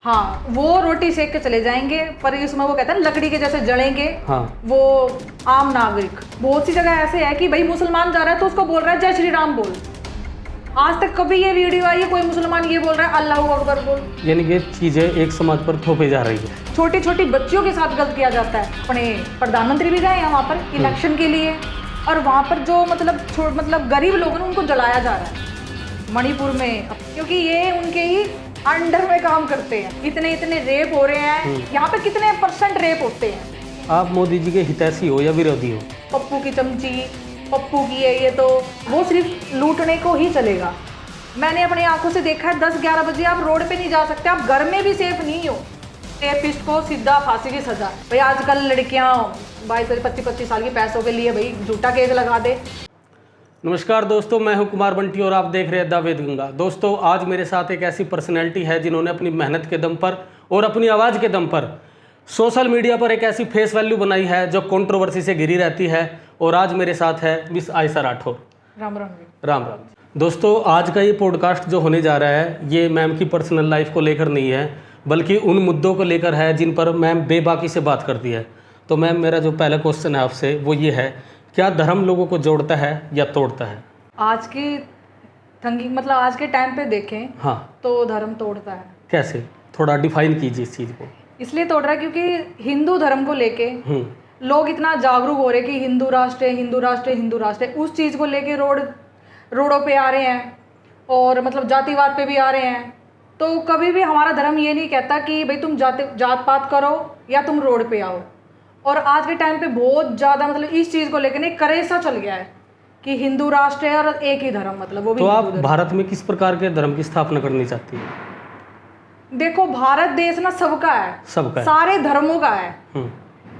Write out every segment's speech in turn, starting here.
हाँ, वो रोटी सेक के चले जाएंगे, पर इसमें वो कहते हैं लकड़ी के जैसे जलेंगे। हाँ। वो आम नागरिक बहुत सी जगह ऐसे है कि भाई मुसलमान जा रहा है तो उसको बोल रहा है जय श्री राम बोल। आज तक कभी ये वीडियो आई है कोई मुसलमान ये बोल रहा है अल्लाह अकबर बोल। यानी कि चीजें एक समाज पर थोपे जा रही है। छोटी छोटी बच्चियों के साथ गलत किया जाता है। अपने प्रधानमंत्री भी गए हैं वहाँ पर इलेक्शन के लिए, और वहाँ पर जो मतलब गरीब लोगों ने उनको जलाया जा रहा है मणिपुर में, क्योंकि ये उनके ही अंडर में काम करते हैं। इतने रेप हो रहे हैं यहाँ पे, कितने % रेप होते हैं। आप मोदी जी के हितैषी हो या विरोधी हो? पप्पू की चमची, पप्पू की है ये, तो वो सिर्फ लूटने को ही चलेगा। मैंने अपनी आंखों से देखा है 10-11 बजे आप रोड पे नहीं जा सकते, आप घर में भी सेफ नहीं हो। रेपिस्ट को सीधा फांसी की सजा। भाई आजकल लड़कियां 22-25 साल की पैसों के लिए भाई झूठा केस लगा दे। नमस्कार दोस्तों, मैं हूं कुमार बंटी और आप देख रहे हैं द वेद गंगा। दोस्तों, आज मेरे साथ एक ऐसी पर्सनैलिटी है जिन्होंने अपनी मेहनत के दम पर और अपनी आवाज़ के दम पर सोशल मीडिया पर एक ऐसी फेस वैल्यू बनाई है जो कंट्रोवर्सी से घिरी रहती है। और आज मेरे साथ है मिस आयशा राठौर। राम राम। राम राम। दोस्तों, आज का ये पॉडकास्ट जो होने जा रहा है ये मैम की पर्सनल लाइफ को लेकर नहीं है, बल्कि उन मुद्दों को लेकर है जिन पर मैम बेबाकी से बात करती है। तो मैम, मेरा जो पहला क्वेश्चन है आपसे वो ये है, क्या धर्म लोगों को जोड़ता है या तोड़ता है? आज की आज के टाइम पे देखें हाँ, तो धर्म तोड़ता है। कैसे? थोड़ा डिफाइन कीजिए इस चीज़ को। इसलिए तोड़ रहा है क्योंकि हिंदू धर्म को लेके लोग इतना जागरूक हो रहे कि हिंदू राष्ट्र है, हिंदू राष्ट्र है, हिंदू राष्ट्र है। उस चीज़ को लेके रोडों पे आ रहे हैं और मतलब जातिवाद पे भी आ रहे हैं। तो कभी भी हमारा धर्म ये नहीं कहता कि भाई तुम जात पात करो या तुम रोड पे आओ। और आज के टाइम पे बहुत ज़्यादा मतलब इस चीज़ को लेकर एक क्रेज़ सा चल गया है कि हिंदू राष्ट्र है और एक ही धर्म, मतलब वो भी। तो आप भारत में किस प्रकार के धर्म की स्थापना करनी चाहती है? देखो, भारत देश ना सबका है, सबका है, सारे धर्मों का है।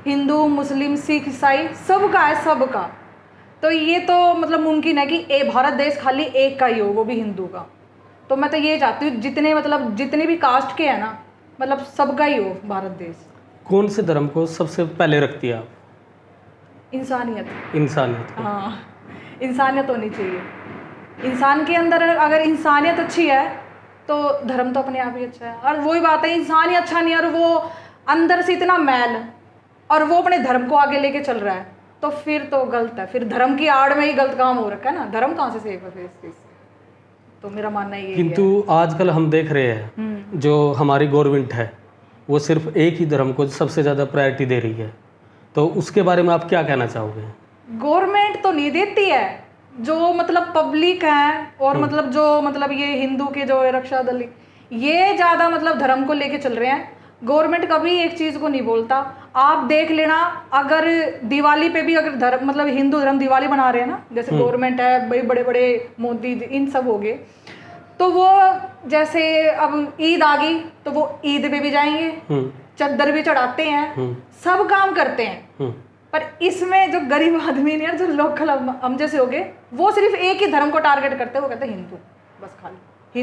हिंदू, मुस्लिम, सिख, ईसाई सबका है, सबका। तो ये तो मतलब मुमकिन है कि भारत देश खाली एक का ही हो, वो भी हिंदू का। तो मैं तो ये चाहती हूँ जितने भी कास्ट के हैं ना, मतलब सबका ही हो भारत देश। कौन से धर्म को सबसे पहले रखती है आप? इंसानियत। इंसानियत को। हाँ, इंसानियत होनी चाहिए। इंसान के अंदर अगर इंसानियत अच्छी है तो धर्म तो अपने आप ही अच्छा है। और वही बात है, इंसान ही अच्छा नहीं है और वो अंदर से इतना मैल और वो अपने धर्म को आगे लेके चल रहा है, तो फिर तो गलत है। फिर धर्म की आड़ में ही गलत काम हो रखा है ना। धर्म कहाँ से सेफ है फिर इस चीज़ से? तो मेरा मानना ये है। किंतु आजकल हम देख रहे हैं जो हमारी गवर्नमेंट है वो सिर्फ एक ही धर्म को सबसे ज़्यादा प्रायोरिटी दे रही है। तो उसके बारे में आप क्या कहना चाहोगे? गवर्नमेंट तो नहीं देती है, जो मतलब पब्लिक है और मतलब जो मतलब ये हिंदू के जो रक्षा दल ये ज़्यादा मतलब धर्म को लेके चल रहे हैं। गवर्नमेंट कभी एक चीज़ को नहीं बोलता। आप देख लेना, अगर दिवाली पे भी अगर धर्म मतलब हिंदू धर्म दिवाली बना रहे हैं ना, जैसे गवर्नमेंट है, भाई बड़े बड़े मोदी इन सब हो गए, तो वो जैसे अब ईद आ गई तो वो ईद पे भी जाएंगे, चद्दर भी चढ़ाते हैं, सब काम करते हैं। पर इसमें जो गरीब आदमी ने, जो लोकल हम जैसे हो गए, वो सिर्फ एक ही धर्म को टारगेट करते हैं। वो कहते हैं हिंदू, बस खाली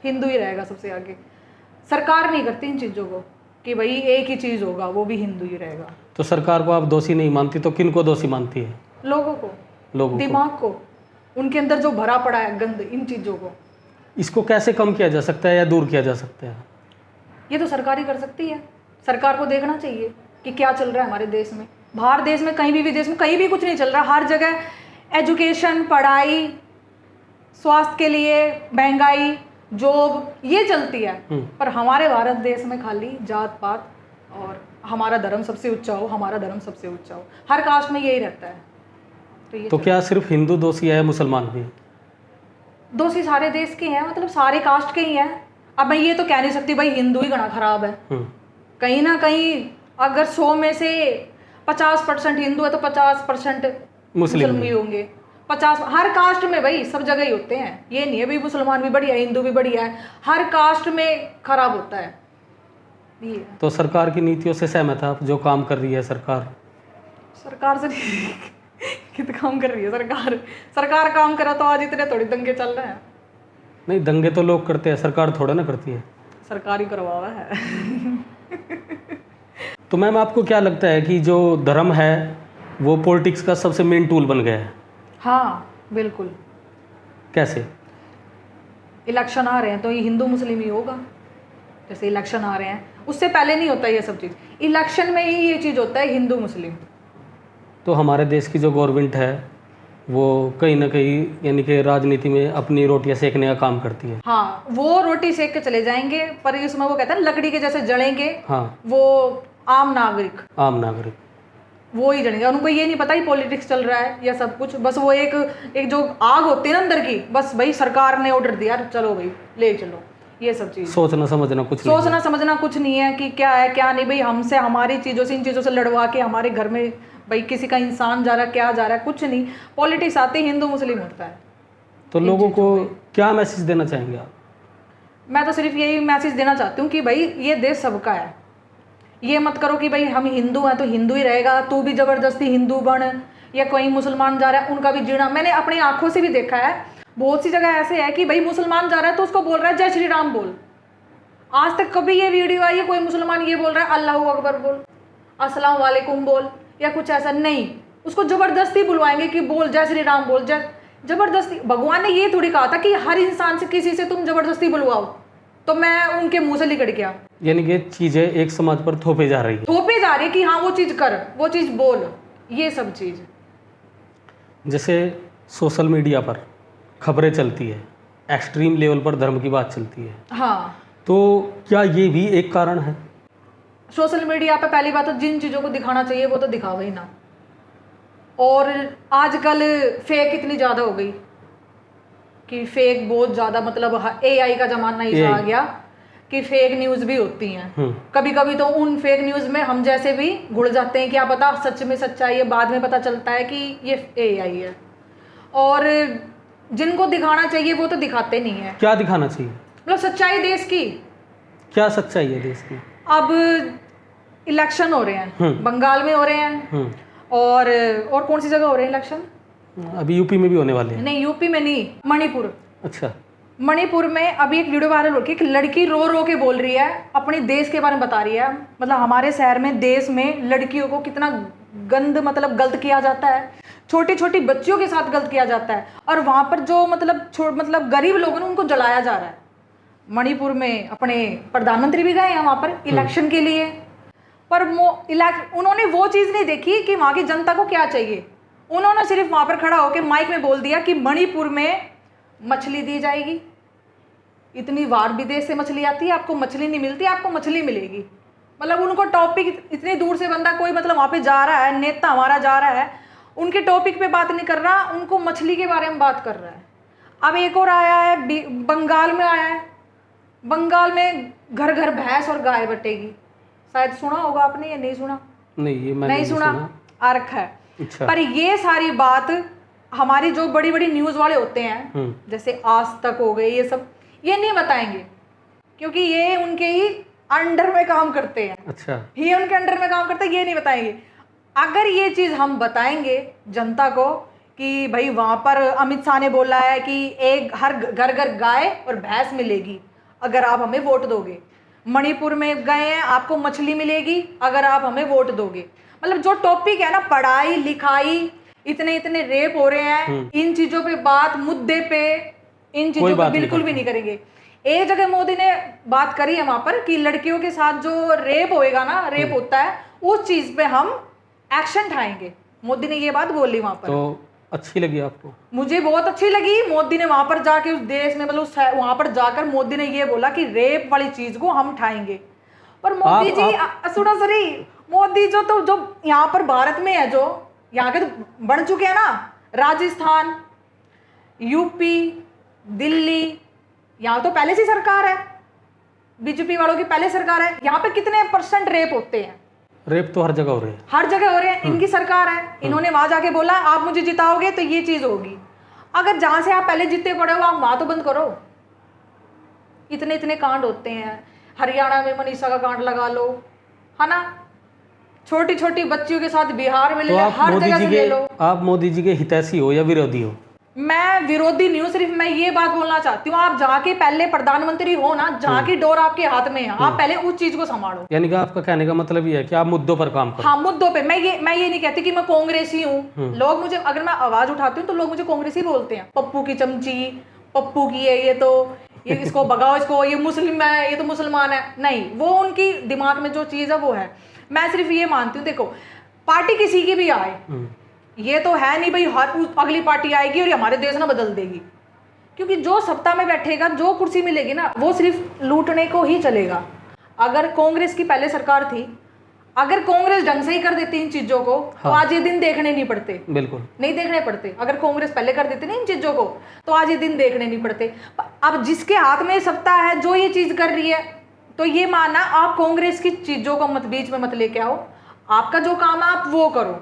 हिंदू ही रहेगा सबसे आगे। सरकार नहीं करती इन चीज़ों को कि भाई एक ही चीज़ होगा, वो भी हिंदू ही रहेगा। तो सरकार को आप दोषी नहीं मानती तो किन को दोषी मानती है? लोगों दिमाग को, उनके अंदर जो भरा पड़ा है गंद, इन चीज़ों को। इसको कैसे कम किया जा सकता है या दूर किया जा सकता है? ये तो सरकार ही कर सकती है। सरकार को देखना चाहिए कि क्या चल रहा है हमारे देश में। बाहर देश में कहीं भी विदेश में कहीं भी कुछ नहीं चल रहा। हर जगह एजुकेशन, पढ़ाई, स्वास्थ्य के लिए महंगाई, जॉब, ये चलती है। पर हमारे भारत देश में खाली जात पात और हमारा धर्म सबसे ऊंचा हो, हमारा धर्म सबसे ऊंचा हो। हर कास्ट में यही रहता है। तो क्या सिर्फ हिंदू दोषी है, मुसलमान भी? दोषी सारे देश के हैं, मतलब सारे कास्ट के ही हैं। अब मैं ये तो कह नहीं सकती भाई हिंदू ही घना खराब है। कहीं ना कहीं अगर 100 में से 50% हिंदू है तो 50% मुस्लिम भी होंगे। 50 हर कास्ट में भाई, सब जगह ही होते हैं। ये नहीं है भाई मुसलमान भी बढ़िया है, हिंदू भी बढ़िया है, हर कास्ट में खराब होता है ये। तो सरकार की नीतियों से सहमत आप, जो काम कर रही है सरकार से कितना काम कर रही है सरकार काम करा तो आज इतने थोड़ी दंगे चल रहे हैं। नहीं, दंगे तो लोग करते हैं, सरकार थोड़ा ना करती है। सरकार ही करवा है। तो मैम, आपको क्या लगता है कि जो धर्म है वो पॉलिटिक्स का सबसे मेन टूल बन गया है? हाँ बिल्कुल। कैसे? इलेक्शन आ रहे हैं तो ये हिंदू मुस्लिम ही होगा। जैसे इलेक्शन आ रहे हैं, उससे पहले नहीं होता ये सब चीज़, इलेक्शन में ही ये चीज़ होता है हिंदू मुस्लिम। तो हमारे देश की जो गवर्नमेंट है वो कहीं ना कहीं यानी कि राजनीति में अपनी रोटियां सेकने का काम करती है। हाँ, वो रोटी सेक के चले जाएंगे, पर इसमें वो कहते हैं लकड़ी के जैसे जलेंगे। हाँ, वो आम नागरिक वो ही जलेंगे। उनको ये नहीं पता कि पॉलिटिक्स चल रहा है या सब कुछ, बस वो एक जो आग होती है ना अंदर की, बस भाई सरकार ने ऑर्डर दिया, चलो भाई ले चलो, ये सब चीज़। सोचना समझना कुछ नहीं है कि क्या है क्या नहीं। भाई हमसे हमारी चीज़ों से इन चीज़ों से लड़वा के हमारे घर में भाई किसी का इंसान जा रहा है, क्या जा रहा है, कुछ नहीं। पॉलिटिक्स आते ही हिंदू मुस्लिम होता है। तो लोगों को क्या मैसेज देना चाहेंगे आप? मैं तो सिर्फ यही मैसेज देना चाहती हूँ कि भाई ये देश सबका है। ये मत करो कि भाई हम हिंदू हैं तो हिंदू ही रहेगा, तू भी ज़बरदस्ती हिंदू बन, या कोई मुसलमान जा रहा है उनका भी जीना। मैंने अपनी आंखों से भी देखा है, बहुत सी जगह ऐसे है कि भाई मुसलमान जा रहा है तो उसको बोल रहा है जय श्री राम बोल। आज तक कभी ये वीडियो आई है कोई मुसलमान ये बोल रहा है अल्लाह अकबर बोल, अस्सलाम वालेकुम बोल, या कुछ ऐसा नहीं। उसको ज़बरदस्ती बुलवाएंगे कि बोल जय श्री राम बोल, ज़बरदस्ती। भगवान ने ये थोड़ी कहा था कि हर इंसान से किसी से तुम ज़बरदस्ती बुलवाओ, तो मैं उनके मुंह से लिकड़ गया। यानी कि चीज़ें एक समाज पर थोपे जा रही है कि हाँ वो चीज़ कर, वो चीज़ बोल, ये सब चीज़। जैसे सोशल मीडिया पर खबरें चलती है, एक्सट्रीम लेवल पर धर्म की बात चलती है। हाँ, तो क्या ये भी एक कारण है? सोशल मीडिया पे पहली बात तो जिन चीज़ों को दिखाना चाहिए वो तो दिखावा ही ना। और आजकल फेक इतनी ज़्यादा हो गई कि फेक बहुत ज़्यादा, मतलब AI का ज़माना ही आ गया कि फेक न्यूज़ भी होती हैं। कभी कभी तो उन फेक न्यूज़ में हम जैसे भी घुल जाते हैं, क्या पता सच में सच्चाई है, बाद में पता चलता है कि ये AI है। और जिनको दिखाना चाहिए वो तो दिखाते नहीं है। क्या दिखाना चाहिए? मतलब सच्चाई देश की। क्या सच्चाई है देश की? अब इलेक्शन हो रहे हैं, बंगाल में हो रहे हैं, और कौन सी जगह हो रहे हैं इलेक्शन? अभी यूपी में भी होने वाले हैं। नहीं, यूपी में नहीं, मणिपुर। अच्छा। मणिपुर में अभी एक वीडियो वायरल हो रही है, एक लड़की रो रो के बोल रही है, अपने देश के बारे में बता रही है। मतलब हमारे शहर में, देश में लड़कियों को कितना मतलब गलत किया जाता है, छोटी छोटी बच्चियों के साथ गलत किया जाता है, और वहाँ पर जो मतलब गरीब लोगों ने उनको जलाया जा रहा है। मणिपुर में अपने प्रधानमंत्री भी गए हैं वहाँ पर इलेक्शन के लिए, पर उन्होंने वो चीज़ नहीं देखी कि वहाँ की जनता को क्या चाहिए। उन्होंने सिर्फ वहाँ पर खड़ा होकर माइक में बोल दिया कि मणिपुर में मछली दी जाएगी। इतनी बार विदेश से मछली आती है, आपको मछली नहीं मिलती, आपको मछली मिलेगी। मतलब उनको टॉपिक, इतनी दूर से बंदा कोई मतलब वहाँ पे जा रहा है, नेता हमारा जा रहा है, उनके टॉपिक पे बात नहीं कर रहा, उनको मछली के बारे में बात कर रहा है। अब एक और आया है, बंगाल में आया है। बंगाल में घर घर भैंस और गाय बटेगी, शायद सुना होगा आपने या नहीं सुना? नहीं, ये मैंने नहीं सुना, आ रखा है। अच्छा। पर ये सारी बात हमारी जो बड़ी बड़ी न्यूज़ वाले होते हैं, जैसे आज तक हो गए, ये सब ये नहीं बताएंगे, क्योंकि ये उनके ही अंडर में काम करते हैं। अच्छा। ये उनके अंडर में काम करते हैं, ये नहीं बताएंगे। अगर ये चीज़ हम बताएंगे जनता को कि भाई वहाँ पर अमित शाह ने बोला है कि एक हर घर घर गाय और भैंस मिलेगी अगर आप हमें वोट दोगे। मणिपुर में गए हैं, आपको मछली मिलेगी अगर आप हमें वोट दोगे। मतलब जो टॉपिक है ना, पढ़ाई लिखाई, इतने इतने रेप हो रहे हैं, इन चीज़ों पे बात, मुद्दे पे, इन चीज़ों पे बिल्कुल भी नहीं करेंगे। एक जगह मोदी ने बात करी है वहाँ पर कि लड़कियों के साथ जो रेप होएगा ना, रेप होता है, उस चीज़ पे हम एक्शन उठाएंगे। मोदी ने ये बात बोली वहाँ पर। तो अच्छी लगी आपको? मुझे बहुत अच्छी लगी। मोदी ने वहाँ पर जाके उस देश में, मतलब वहाँ पर जाकर मोदी ने ये बोला कि रेप वाली चीज़ को हम उठाएंगे। पर मोदी जी सुनो सरी, मोदी जो यहाँ पर भारत में है, जो यहाँ के तो बन चुके हैं ना, राजस्थान, यूपी, दिल्ली, यहाँ तो पहले से सरकार है, बीजेपी वालों की पहले सरकार है। यहाँ पे कितने % रेप होते हैं? रेप तो हर जगह हो रहे हैं, हर जगह हो रहे हैं। इनकी सरकार है, इन्होंने वहां जाके बोला आप मुझे जिताओगे तो ये चीज होगी। अगर जहां से आप पहले जीते पड़े हो, आप वहां तो बंद करो। इतने इतने कांड होते हैं। हरियाणा में मनीषा का कांड लगा लो, है ना, छोटी छोटी बच्चियों के साथ बिहार में ले लो, हर जगह से ले लो। आप मोदी जी के हितैषी हो या विरोधी हो? मैं विरोधी नहीं हूँ, सिर्फ मैं ये बात बोलना चाहती हूँ, आप जहाँ के पहले प्रधानमंत्री हो ना, जहाँ की डोर आपके हाथ में है, आप पहले उस चीज को संभालो। यानी कि आपका कहने का मतलब ये है कि आप मुद्दों पर काम करो। हाँ, मुद्दों पे। मैं ये नहीं कहती कि मैं कांग्रेसी हूँ। लोग मुझे, अगर मैं आवाज उठाती हूँ तो लोग मुझे कांग्रेसी बोलते हैं, पप्पू की चमची, पप्पू की है ये, तो ये इसको भगाओ, इसको, ये मुस्लिम है, ये तो मुसलमान है। नहीं, वो उनकी दिमाग में जो चीज़ है वो है। मैं सिर्फ ये मानती हूँ, देखो पार्टी किसी की भी आए, ये तो है नहीं भाई हर अगली पार्टी आएगी और ये हमारे देश ना बदल देगी, क्योंकि जो सत्ता में बैठेगा, जो कुर्सी मिलेगी ना, वो सिर्फ लूटने को ही चलेगा। अगर कांग्रेस की पहले सरकार थी, अगर कांग्रेस ढंग से ही कर देती इन चीजों को, तो आज ये दिन देखने नहीं पड़ते। बिल्कुल नहीं देखने पड़ते। अगर कांग्रेस पहले कर देती ना इन चीजों को, तो आज ये दिन देखने नहीं पड़ते। अब जिसके हाथ में सत्ता है, जो ये चीज कर रही है, तो ये माना आप कांग्रेस की चीजों को मत बीच में मत लेके आओ। आपका जो काम है आप वो करो।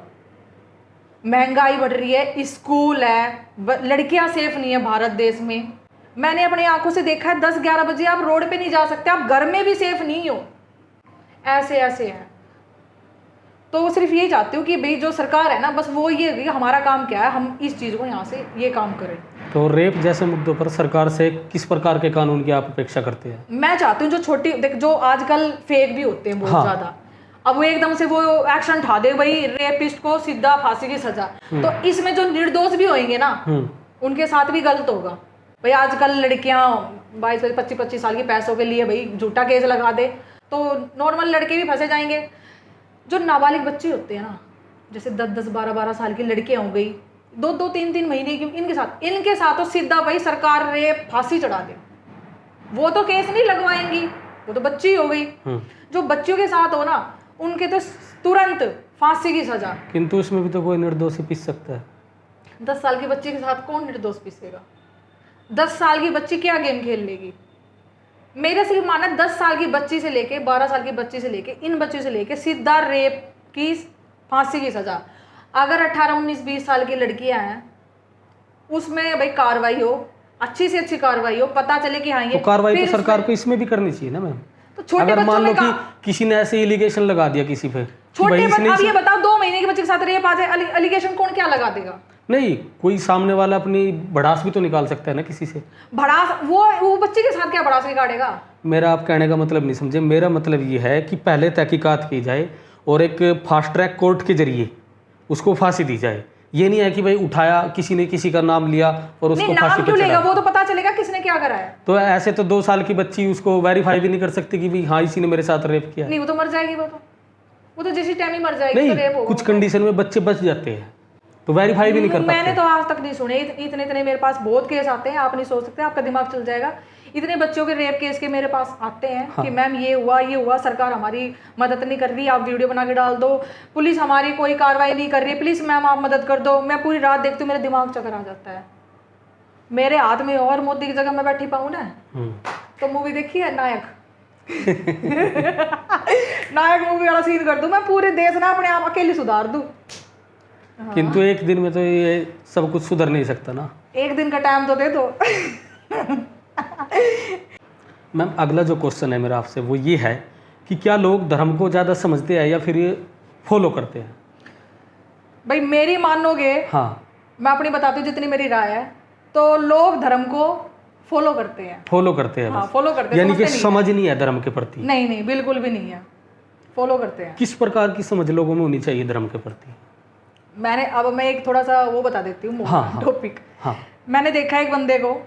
महंगाई बढ़ रही है, स्कूल है, लड़कियां सेफ नहीं है भारत देश में। मैंने अपनी आंखों से देखा है, 10-11 बजे आप रोड पे नहीं जा सकते, आप घर में भी सेफ नहीं हो। ऐसे ऐसे है। तो सिर्फ यही चाहती हूँ कि भाई जो सरकार है ना, बस वो ये है कि हमारा काम क्या है, हम इस चीज़ को यहाँ से ये काम करें। तो रेप जैसे मुद्दों पर सरकार से किस प्रकार के कानून की आप अपेक्षा करते हैं? मैं चाहती हूँ जो छोटी देख, जो आजकल फेक भी होते हैं बहुत ज़्यादा, अब वो एकदम से वो एक्शन उठा दे, भाई रेपिस्ट को सीधा फांसी की सजा। तो इसमें जो निर्दोष भी होंगे ना, उनके साथ भी गलत होगा। भाई आजकल लड़कियां 22-25 साल के पैसों के लिए भाई झूठा केस लगा दे, तो नॉर्मल लड़के भी फंसे जाएंगे। जो नाबालिग बच्चे होते हैं ना, जैसे 10-10, 12-12 साल की लड़कियां हो गई, 2-2, 3-3 महीने की, इनके साथ तो सीधा भाई सरकार रेप फांसी चढ़ा दे। वो तो केस नहीं लगवाएंगी, वो तो बच्ची हो गई। जो बच्चियों के साथ हो ना, उनके तो तुरंत फांसी की सजा। किंतु इसमें भी तो कोई निर्दोषी पीस सकता है। 10 साल की बच्ची के साथ कौन निर्दोष पीसेगा? 10 साल की बच्ची क्या गेम खेल लेगी? मेरा सिर्फ मानना, 10 साल की बच्ची से लेके 12 साल की बच्ची से लेके इन बच्चों से लेके सीधा रेप की फांसी की सजा। अगर 18, 19, 20 साल की लड़कियां हैं, उसमें भाई कार्रवाई हो, अच्छी से अच्छी कार्रवाई हो, पता चले कि हाँ ये तो कार्रवाई तो सरकार को इसमें भी करनी चाहिए ना मैम। तो छोटे अगर मान लो कि किसी ने ऐसे एलिगेशन लगा दिया किसी पे, छोटे अब ये बताओ 2 महीने के बच्चे के साथ रेप आ जाए, एलिगेशन कौन क्या लगा देगा? नहीं, कोई सामने वाला अपनी भड़ास भी तो निकाल सकता है ना किसी से। भड़ास वो बच्चे के साथ क्या भड़ास निकालेगा? मेरा आप कहने का मतलब नहीं समझे। मेरा मतलब ये है कि पहले तहकीकात की जाए और एक फास्ट ट्रैक कोर्ट के जरिए उसको फांसी दी जाए। ये नहीं है कि भाई उठाया किसी ने किसी का नाम लिया और उसको फांसी पे चढ़ा। वो तो पता चलेगा किसने क्या करा है। तो ऐसे तो 2 साल की बच्ची उसको वेरीफाई भी नहीं कर सकती कि भाई हाँ इसी ने मेरे साथ रेप किया। नहीं, वो तो मर जाएगी। वो तो जिस टाइम ही मर जाएगी। नहीं, तो रेप होगा। कुछ कंडीशन में बच्चे बच जाते हैं, तो वेरीफाई भी नहीं कर पाते। मैंने तो आज तक नहीं सुने। इतने मेरे पास बहुत केस आते हैं, आप नहीं सोच सकते, आपका दिमाग चल जाएगा। इतने बच्चों के रेप केस के मेरे पास आते हैं। हाँ। कि मैम ये हुआ, सरकार हमारी मदद नहीं कर रही, आप वीडियो बना के डाल दो, पुलिस हमारी कोई कार्रवाई नहीं कर रही, प्लीज़ मैम आप मदद कर दो। मैं पूरी रात देखती हूँ, मेरा दिमाग चक्कर आ जाता है। मेरे हाथ में और मोदी की जगह मैं बैठी पाऊँ ना, तो मूवी देखी है नायक नायक मूवी वाला सीन कर दूँ, मैं पूरे देश ना अपने आप अकेले सुधार दूँ। हाँ। किंतु एक दिन में तो ये सब कुछ सुधर नहीं सकता ना। एक दिन का टाइम तो दे दो। मैम अगला जो क्वेश्चन है मेरा आपसे वो ये है कि क्या लोग धर्म को ज़्यादा समझते हैं या फिर ये फॉलो करते हैं? भाई मेरी मानोगे, हाँ, मैं अपनी बताती हूँ जितनी मेरी राय है, तो लोग धर्म को फॉलो करते हैं। हाँ, फॉलो करते हैं, यानी कि समझ नहीं है धर्म के प्रति। नहीं, बिल्कुल भी नहीं है, फॉलो करते हैं। किस प्रकार की समझ लोगों में होनी चाहिए धर्म के प्रति? मैं एक थोड़ा सा वो बता देती हूँ, टॉपिक। हाँ। मैंने देखा एक बंदे को,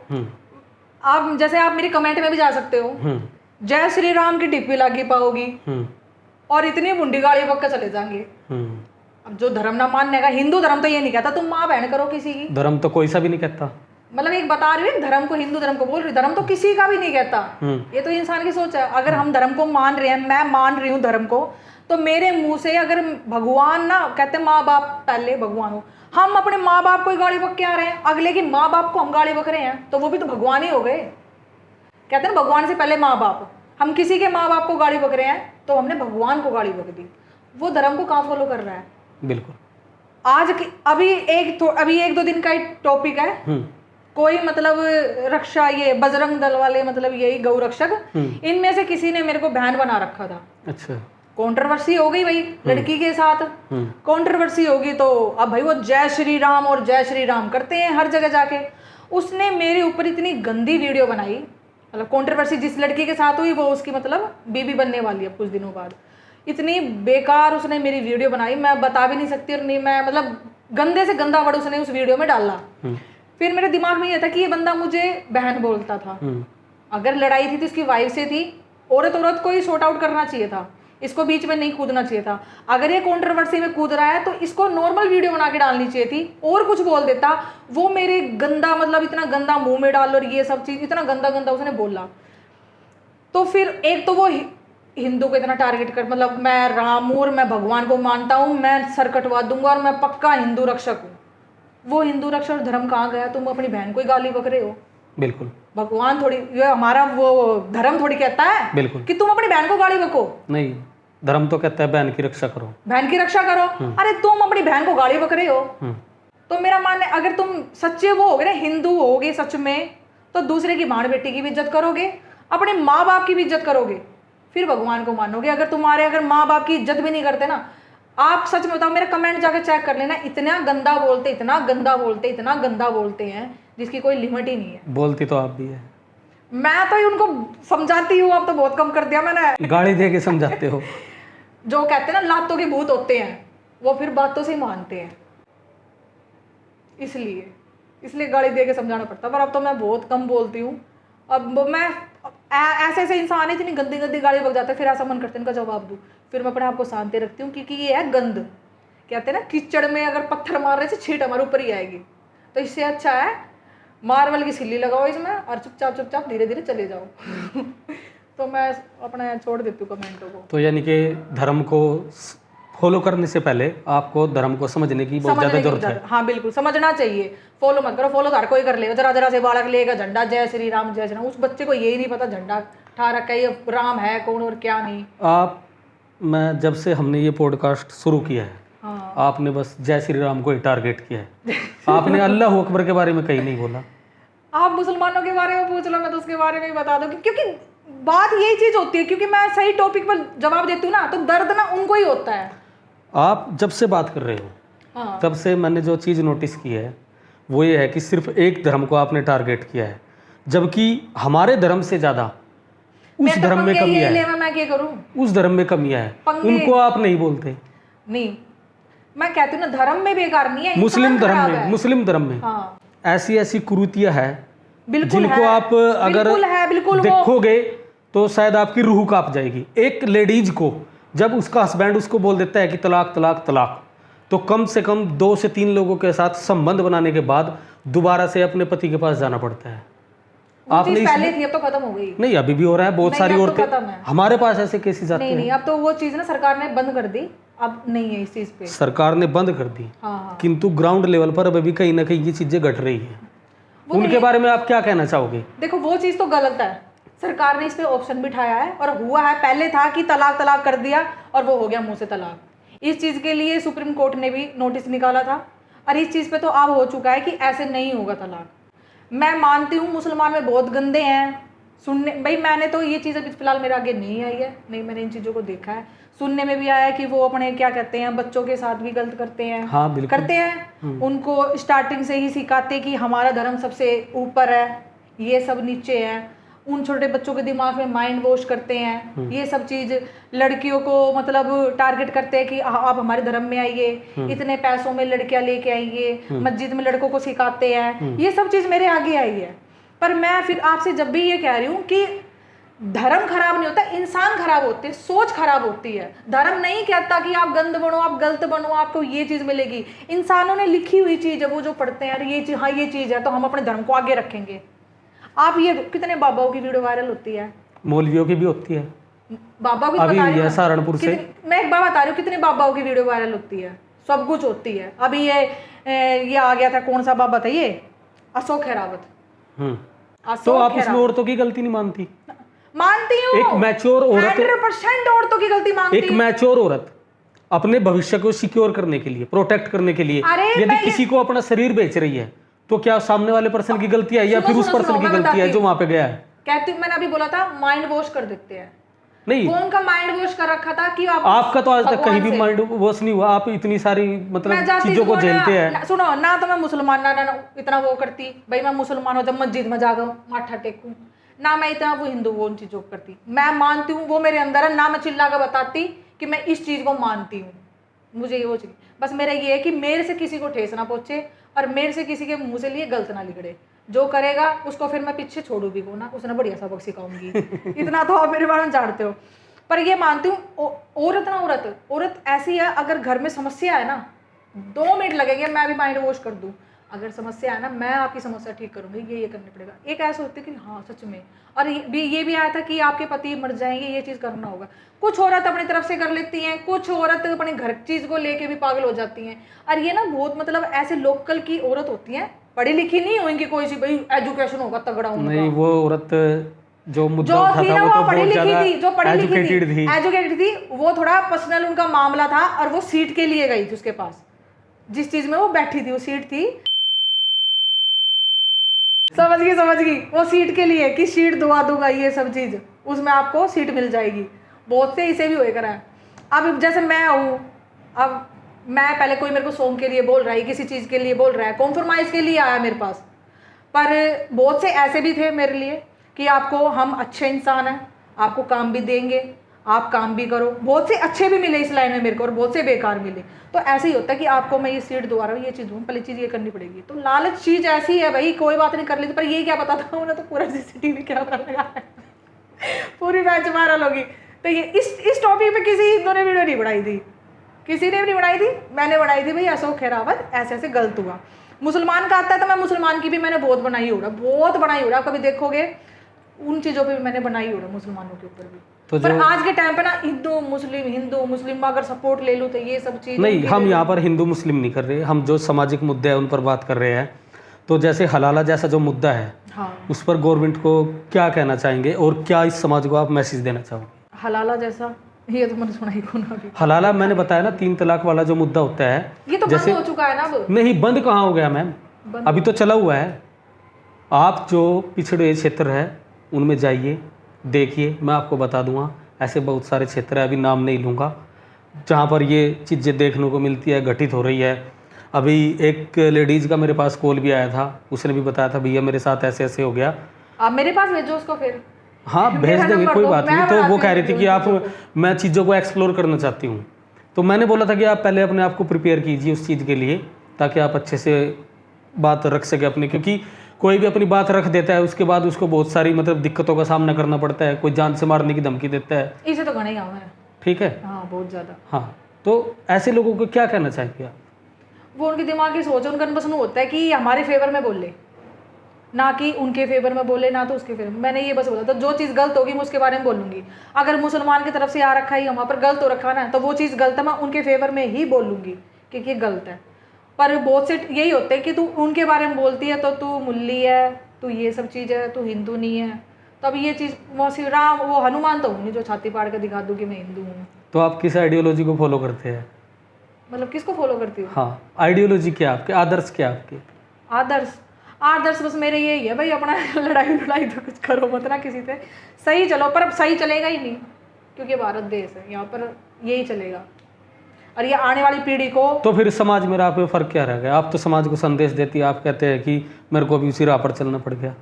आप जैसे आप मेरी कमेंट में भी जा सकते हो, जय श्री राम की टिप्पी लगी पाओगी और इतनी मुंडी गाड़ी बक के चले जाएंगे। अब जो धर्म ना मानने का, हिंदू धर्म तो ये नहीं कहता तुम माँ बहन करो किसी की। धर्म तो कोई सा भी नहीं कहता। मतलब एक बता रही हूँ, धर्म को, हिंदू धर्म को बोल रही, धर्म तो किसी का भी नहीं कहता। ये तो इंसान की सोच है। अगर हम धर्म को मान रहे हैं, मैं मान रही हूँ धर्म को, तो मेरे मुंह से अगर भगवान ना कहते माँ बाप पहले भगवान हो, हम अपने माँ बाप को ही गाड़ी बक के आ रहे हैं, अगले की माँ बाप को हम गाड़ी बक रहे हैं, तो वो भी तो भगवान ही हो गए। कहते हैं ना भगवान से पहले माँ बाप। हम किसी के माँ बाप को गाड़ी बक रहे हैं तो हमने भगवान को गाड़ी बक दी। वो धर्म को कहाँ फॉलो कर रहा है? बिल्कुल। अभी 1-2 दिन का ही टॉपिक है। कोई मतलब रक्षा, ये बजरंग दल वाले, मतलब यही गौ रक्षक, इनमें से किसी ने मेरे को बहन बना रखा था। अच्छा। कंट्रोवर्सी हो गई भाई लड़की के साथ, कंट्रोवर्सी होगी तो अब भाई वो जय श्री राम और जय श्री राम करते हैं हर जगह जाके। उसने मेरे ऊपर इतनी गंदी वीडियो बनाई, मतलब कंट्रोवर्सी जिस लड़की के साथ हुई वो उसकी मतलब बीबी बनने वाली है कुछ दिनों बाद। इतनी बेकार उसने मेरी वीडियो बनाई, मैं बता भी नहीं सकती, और नहीं मैं मतलब गंदे से गंदा वर्ड उसने उस वीडियो में डाला। फिर मेरे दिमाग में ये था कि ये बंदा मुझे बहन बोलता था, अगर लड़ाई थी तो इसकी वाइफ से थी, औरत औरत को ही सॉर्ट आउट करना चाहिए था, इसको बीच में नहीं कूदना चाहिए था। अगर ये कंट्रोवर्सी में कूद रहा है तो इसको नॉर्मल वीडियो बना के डालनी चाहिए थी, और कुछ बोल देता। वो मेरे गंदा मतलब इतना गंदा मुंह में डाल और ये सब चीज़ इतना गंदा गंदा उसने बोला, तो फिर एक तो वो हिंदू को इतना टारगेट कर, मतलब मैं राम हूँ और मैं भगवान को मानता हूँ, मैं सर कटवा दूंगा और मैं पक्का हिंदू रक्षक हूँ। वो हिंदू रक्षक धर्म कहाँ गया? तुम अपनी बहन को ही गाली बक रहे हो। बिल्कुल। भगवान थोड़ी, ये हमारा वो धर्म थोड़ी कहता है बिल्कुल कि तुम अपनी बहन को गाली बको। नहीं, धर्म तो कहता है बहन की रक्षा करो, बहन की रक्षा करो। अरे तुम अपनी बहन को गाली बक रहे हो। तो मेरा मानना, अगर तुम सच्चे वो होगे ना, हिंदू होगे सच में, तो दूसरे की भाण बेटी की भी इज्जत करोगे, अपने माँ बाप की भी इज्जत करोगे, फिर भगवान को मानोगे। अगर माँ बाप की इज्जत भी नहीं करते ना, आप सच में बताओ, मेरा कमेंट जाकर चेक कर लेना, इतना गंदा बोलते, इतना गंदा बोलते, इतना गंदा बोलते हैं जिसकी कोई लिमिट ही नहीं है। बोलती तो आप भी है। मैं तो उनको समझाती हूँ, अब तो बहुत कम कर दिया मैंने। गाली दे के समझाते हो। जो कहते हैं ना लातों के भूत होते हैं, वो फिर बातों से ही मानते हैं, इसलिए गाली दे के समझाना पड़ता। पर अब तो मैं बहुत कम बोलती हूँ। अब मैं ऐसे ऐसे इंसान है इतनी गंदी गंदी गाली बक जाते हैं, फिर ऐसा मन करते हैं इनका जवाब दूँ, फिर मैं अपने आप को शांति रखती हूँ, क्योंकि ये है गंद। कहते हैं ना कीचड़ में अगर पत्थर मार रहे से छींट हमारे ऊपर ही आएगी, तो इससे अच्छा है मार्बल की सिल्ली लगाओ इसमें और चुपचाप धीरे धीरे चले जाओ। तो मैं अपना छोड़ देती हूँ कमेंटों को। तो यानी कि धर्म को फॉलो करने से पहले आपको धर्म को समझने की बहुत ज़्यादा जरूरत है। हाँ बिल्कुल, समझना चाहिए। फॉलो मत करो, फॉलो तो हर कोई कर लेगा। जरा जरा से बालक लेगा झंडा, जय श्री राम जय श्री राम, उस बच्चे को यही नहीं पता झंडा ठा रखा है, ये राम है कौन और क्या नहीं। मैं जब से हमने ये पॉडकास्ट शुरू किया है, हाँ। आपने बस जय श्री राम को ही टारगेट किया है। आपने अल्लाह अकबर के बारे में कहीं नहीं बोला। आप मुसलमानों के बारे में पूछ लो, मैं तो उसके बारे में ही बता दूँ, क्योंकि बात यही चीज़ होती है, क्योंकि मैं सही टॉपिक पर जवाब देती हूँ ना, तो दर्द ना उनको ही होता है। आप जब से बात कर रहे हो, हाँ। तब से मैंने जो चीज़ नोटिस की है वो ये है कि सिर्फ एक धर्म को आपने टारगेट किया है, जबकि हमारे धर्म से ज़्यादा उस धर्म में कमियां है। मैं क्या करूं? उस धर्म में कमियां है, उनको आप नहीं बोलते। नहीं, मैं कहती हूँ ना, धर्म में बेकार नहीं है, मुस्लिम धर्म में हाँ। ऐसी कुरीतियां है बिल्कुल जिनको है, आप अगर बिल्कुल देखोगे तो शायद आपकी रूह कांप जाएगी। एक लेडीज को जब उसका हस्बैंड उसको बोल देता है कि तलाक तलाक तलाक, तो कम से कम 2 से 3 लोगों के साथ संबंध बनाने के बाद दोबारा से अपने पति के पास जाना पड़ता है। आपने पहले थी, अब तो खत्म हो गई। नहीं, अभी भी हो रहा है। बहुत सारी औरतें हमारे पास ऐसे केसेस आते हैं। नहीं, अब तो वो चीज ना सरकार ने बंद कर दी, अब नहीं है इस चीज पे। सरकार ने बंद कर दी, हाँ। किंतु ग्राउंड लेवल पर अभी भी कहीं ना कहीं ये चीजें घट रही है। उनके बारे में आप क्या कहना चाहोगे? देखो, वो चीज तो गलत है, सरकार ने इस पे ऑप्शन बिठाया है और हुआ है। पहले था कि तलाक तलाक कर दिया और वो हो गया मुंह से तलाक। इस चीज के लिए सुप्रीम कोर्ट ने भी नोटिस निकाला था, और इस चीज पे तो अब हो चुका है कि ऐसे नहीं होगा तलाक। मैं मानती हूँ मुसलमान में बहुत गंदे हैं, सुनने भाई मैंने तो ये चीज़ अभी फिलहाल मेरे आगे नहीं आई है, नहीं मैंने इन चीज़ों को देखा है। सुनने में भी आया कि वो अपने क्या कहते हैं बच्चों के साथ भी गलत करते हैं। हाँ बिल्कुल करते हैं। उनको स्टार्टिंग से ही सिखाते कि हमारा धर्म सबसे ऊपर है, ये सब नीचे है। उन छोटे बच्चों के दिमाग में माइंड वॉश करते हैं। ये सब चीज़ लड़कियों को मतलब टारगेट करते हैं कि आप हमारे धर्म में आइए, इतने पैसों में लड़कियां लेके आइए, मस्जिद में लड़कों को सिखाते हैं। ये सब चीज़ मेरे आगे आई है। पर मैं फिर आपसे जब भी ये कह रही हूँ कि धर्म खराब नहीं होता, इंसान खराब होते हैं, सोच खराब होती है। धर्म नहीं कहता कि आप गंद बनो, आप गलत बनो, आपको ये चीज़ मिलेगी। इंसानों ने लिखी हुई चीज़ है, वो जो पढ़ते हैं, ये चीज़, हाँ ये चीज़ है तो हम अपने धर्म को आगे रखेंगे। आप ये कितने बाबाओं की वीडियो वायरल होती है, मौलवियों की भी होती है, बाबा भी अभी हुई है सहारनपुर से। मैं एक बात बता रही हूँ, कितने बाबाओं की वीडियो वायरल होती है, सब कुछ होती है। अभी ये आ गया था, कौन सा बाबा था ये, अशोक खैरावत। तो आप उसमें औरतों की गलती नहीं मानती? मानती हूँ। एक मैच्योर औरत, 100% औरतों की गलती मानती हूँ। एक मैच्योर औरत अपने भविष्य को सिक्योर करने के लिए, प्रोटेक्ट करने के लिए यदि किसी को अपना शरीर बेच रही है, तो क्या सामने वाले पर्सन की गलती है या फिर उस पर्सन की गलती है जो वहां पे गया है? कहती हूँ, मैंने अभी बोला था माइंड वॉश कर देते हैं। नहीं, कौन का माइंड वॉश कर रखा था कि आपका तो आज तक कहीं भी माइंड वॉश नहीं हुआ। आप इतनी सारी मतलब चीजों को झेलते हैं। सुनो ना, तो मैं मुसलमान ना इतना वो करती भाई, मैं मुसलमान हूँ जब मस्जिद में जागा माथा टेकूं ना, मैं इतना वो हिंदू वो उन चीजों को करती। मैं मानती हूँ, वो मेरे अंदर है ना, मैं चिल्ला कर बताती कि मैं इस चीज को मानती हूँ, मुझे ये वो चाहिए। बस मेरा ये है कि मेरे से किसी को ठेस ना पहुंचे और मेरे से किसी के मुंह से लिए गलत ना लिखड़े। जो करेगा उसको फिर मैं पीछे छोड़ू भी को ना, उसने बढ़िया सबक सिखाऊंगी। इतना तो आप मेरे बारे में जानते हो। पर ये मानती हूँ औरत ना, औरत ऐसी है, अगर घर में समस्या है ना 2 मिनट लगेंगे, मैं भी माइंड वॉश कर दूँ। अगर समस्या है ना, मैं आपकी समस्या ठीक करूँगी, ये करना पड़ेगा। एक ऐसा होता है कि हाँ सच में, और ये भी आया था कि आपके पति मर जाएंगे, ये चीज़ करना होगा। कुछ औरत अपनी तरफ से कर लेती हैं, कुछ औरत अपने घर चीज़ को लेके भी पागल हो जाती हैं। और ये ना बहुत मतलब ऐसे लोकल की औरत होती हैं, पढ़ी लिखी नहीं होंगी कोई सी, भाई एजुकेशन होगा तगड़ा उनका। नहीं, वो औरत जो मुद्दा जो उठा थी था ना, वो तो वो पढ़ी बहुत लिखी ज्यादा थी, जो पढ़ी लिखी थी, एजुकेटेड थी। वो थोड़ा पर्सनल उनका मामला था, और वो सीट के लिए गई थी उसके पास, जिस चीज में वो बैठी थी वो सीट थी। समझ गई वो सीट के लिए कि सीट दुआ दूंगा, ये सब चीज उसमें आपको सीट मिल जाएगी। बहुत से इसे भी होए करा है। अब जैसे मैं हूँ, अब मैं पहले कोई मेरे को सॉन्ग के लिए बोल रहा है, किसी चीज़ के लिए बोल रहा है, कॉम्प्रोमाइज़ के लिए आया मेरे पास। पर बहुत से ऐसे भी थे मेरे लिए कि आपको हम अच्छे इंसान हैं, आपको काम भी देंगे, आप काम भी करो। बहुत से अच्छे भी मिले इस लाइन में मेरे को, और बहुत से बेकार मिले। तो ऐसे ही होता है कि आपको मैं ये सीट दवा रहा हूँ, ये चीज़ दूँ, पहले चीज़ ये करनी पड़ेगी। तो लालच चीज़ ऐसी है भाई, कोई बात नहीं कर ली। पर ये क्या पता था, उन्हें तो पूरा CCTV कैमरा लगा है, पूरी बैच वायरल होगी। तो ये इस टॉपिक पे किसी हिंदू ने वीडियो नहीं बनाई थी, किसी ने भी नहीं बनाई थी। मैंने बनाई थी भाई, अशोक खेरावत ऐसे ऐसे गलत हुआ। मुसलमान का आता है तो मैं मुसलमान की भी मैंने बहुत बनाई हो रहा, बहुत बनाई हो रहा। कभी देखोगे उन चीज़ों पे भी मैंने बनाई हो रहा, मुसलमानों के ऊपर भी। तो पर आज के टाइम पे ना हिंदू मुस्लिम अगर सपोर्ट ले लूँ तो ये सब चीज़ नहीं, हम यहाँ पर हिंदू मुस्लिम नहीं कर रहे, हम जो सामाजिक मुद्दे हैं उन पर बात कर रहे हैं। तो जैसे हलाला जैसा जो मुद्दा है, हाँ, उस पर गवर्नमेंट को क्या कहना चाहेंगे, और क्या इस समाज को आप मैसेज देना चाहोगे? हलाला जैसा, ये तो मैंने सुना ही कौन अभी। हलाला मैंने बताया ना, 3 तलाक वाला जो मुद्दा होता है, ये तो बंद हो चुका है ना अब। नहीं, बंद कहाँ हो गया मैम, अभी तो चला हुआ है। आप जो पिछड़े क्षेत्र है उनमें जाइए, देखिए, मैं आपको बता दूंगा ऐसे बहुत सारे क्षेत्र है, अभी नाम नहीं लूँगा, जहाँ पर ये चीज़ें देखने को मिलती है, घटित हो रही है। अभी एक लेडीज़ का मेरे पास कॉल भी आया था, उसने भी बताया था भैया मेरे साथ ऐसे ऐसे हो गया। आप मेरे पास भेजो उसको फिर। हाँ, भेज देंगे, कोई बात नहीं। तो वो कह रही थी कि आप, मैं चीज़ों को एक्सप्लोर करना चाहती हूँ। तो मैंने बोला था कि आप पहले अपने आप को प्रिपेयर कीजिए उस चीज़ के लिए, ताकि आप अच्छे से बात रख सके अपनी, क्योंकि कोई भी अपनी बात रख देता है उसके बाद उसको बहुत सारी मतलब दिक्कतों का सामना करना पड़ता है। कोई जान से मारने की धमकी देता है, इसे तो गणे गाँव है। ठीक है, हाँ, बहुत ज़्यादा। हाँ, तो ऐसे लोगों को क्या कहना चाहेंगे आप? वो उनके दिमाग की सोच, उनका बस होता है कि हमारे फेवर में बोले, ना कि उनके फेवर में बोले, ना तो उसके फेवर में। मैंने ये बस बोला था, जो चीज़ गलत होगी मैं उसके बारे में बोलूँगी। अगर मुसलमान की तरफ से आ रखा है, वहाँ पर गलत हो रखा है ना, तो वो चीज़ गलत है, मैं उनके फेवर में ही बोलूँगी कि ये गलत है। पर बहुत से यही होते हैं कि तू उनके बारे में बोलती है तो तू मुल्ली है, तू ये सब चीज़ है, तू हिंदू नहीं है। तो अब ये चीज़ मौसी राम, वो हनुमान तो हूँ नहीं जो छाती पाड़ कर दिखा दूँ कि मैं हिंदू हूँ। तो आप किस आइडियोलॉजी को फॉलो करते हैं? मतलब किसको फॉलो करती हूँ? हाँ, आइडियोलॉजी क्या आपके, आदर्श क्या आपके? आदर्श बस मेरे यही है भाई, अपना लड़ाई तो कुछ करो मत ना किसी से, सही चलो। पर अब सही चलेगा ही नहीं, क्योंकि भारत देश है, यहाँ पर यही चलेगा। और ये आने वाली पीढ़ी को तो फिर समाज में आप में फ़र्क क्या रह गया? आप तो समाज को संदेश देती है, आप कहते हैं कि मेरे को अभी उसी राह पर चलना पड़ गया।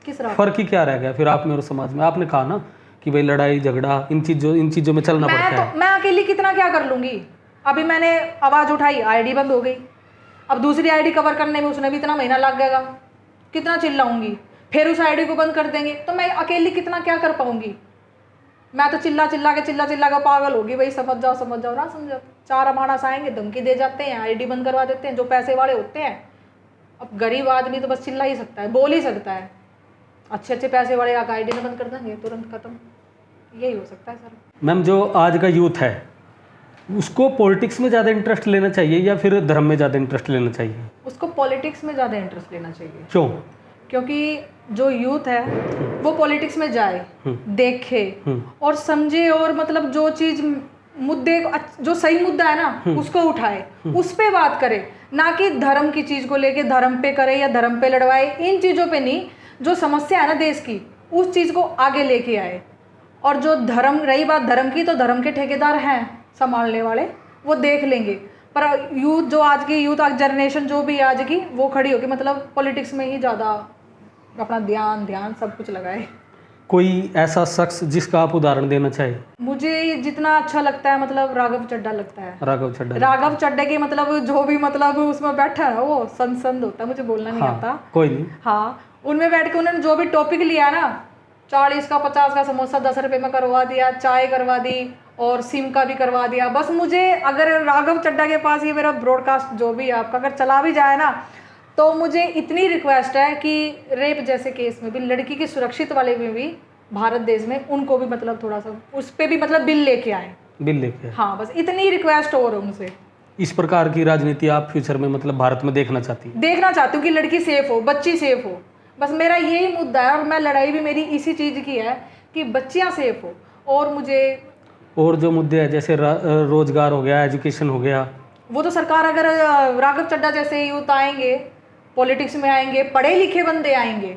किस राह? फ़र्क ही क्या रह गया फिर आप में और समाज में? आपने कहा ना कि भाई लड़ाई झगड़ा इन चीज़ों में चलना पड़ता है। मैं अकेली कितना क्या कर लूँगी? अभी मैंने आवाज़ उठाई, आईडी बंद हो गई। अब दूसरी आईडी कवर करने में उसने भी इतना महीना लग गएगा, कितना चिल्लाऊंगी, फिर उस आईडी को बंद कर देंगे। तो मैं अकेली कितना क्या कर पाऊंगी? मैं तो चिल्ला चिल्ला के पागल होगी भाई, समझ जाओ ना समझो। 4 अमानस आएंगे, धमकी दे जाते हैं, आईडी बंद करवा देते हैं जो पैसे वाले होते हैं। अब गरीब आदमी तो बस चिल्ला ही सकता है, बोल ही सकता है। अच्छे पैसे वाले आकर आईडी में बंद कर देंगे, तुरंत खत्म। यही हो सकता है सर। मैम, जो आज का यूथ है उसको पॉलिटिक्स में ज़्यादा इंटरेस्ट लेना चाहिए या फिर धर्म में ज़्यादा इंटरेस्ट लेना चाहिए? उसको पॉलिटिक्स में ज़्यादा इंटरेस्ट लेना चाहिए। क्यों? क्योंकि जो यूथ है वो पॉलिटिक्स में जाए, देखे और समझे, और मतलब जो चीज़ मुद्दे, जो सही मुद्दा है ना उसको उठाए, उस पे बात करे, ना कि धर्म की चीज़ को लेके धर्म पे करे या धर्म पे लड़वाए। इन चीज़ों पे नहीं, जो समस्या है ना देश की उस चीज़ को आगे लेके आए। और जो धर्म, रही बात धर्म की, तो धर्म के ठेकेदार हैं संभालने वाले, वो देख लेंगे। पर यूथ, जो आज की यूथ जनरेशन जो भी आज की, वो खड़ी होगी मतलब पॉलिटिक्स में ही ज़्यादा अपना ध्यान सब कुछ लगाए। कोई ऐसा शख्स जिसका आप उदाहरण देना चाहे? मुझे जितना अच्छा लगता है मतलब राघव चड्ढा लगता है। राघव चड्ढा। राघव चड्ढा के मतलब जो भी मतलब उसमें बैठा है वो संत होता है, मुझे बोलना नहीं हाँ, आता। कोई नहीं। हाँ, उनमें बैठ के उन्होंने जो भी टॉपिक लिया ना, 40 का 50 का समोसा 10 रुपए में करवा दिया, चाय करवा दी और सिम का भी करवा दिया। बस मुझे अगर राघव चड्ढा के पास ये मेरा ब्रॉडकास्ट जो भी है आपका अगर चला भी जाए ना, तो मुझे इतनी रिक्वेस्ट है कि रेप जैसे केस में भी लड़की के सुरक्षित वाले में भी भारत देश में उनको भी मतलब थोड़ा सा उस पर भी मतलब बिल लेके आए। बिल लेके आए। हाँ, बस इतनी रिक्वेस्ट और है उनसे। इस प्रकार की राजनीति आप फ्यूचर में मतलब भारत में देखना चाहती हैं? देखना चाहती हूँ कि लड़की सेफ हो, बच्ची सेफ हो। बस मेरा यही मुद्दा है और मैं लड़ाई भी मेरी इसी चीज़ की है कि बच्चियाँ सेफ हो। और मुझे और जो मुद्दे हैं जैसे रोजगार हो गया, एजुकेशन हो गया, वो तो सरकार अगर राघव चड्ढा जैसे यूथ आएंगे, पॉलिटिक्स में आएंगे, पढ़े लिखे बंदे आएंगे,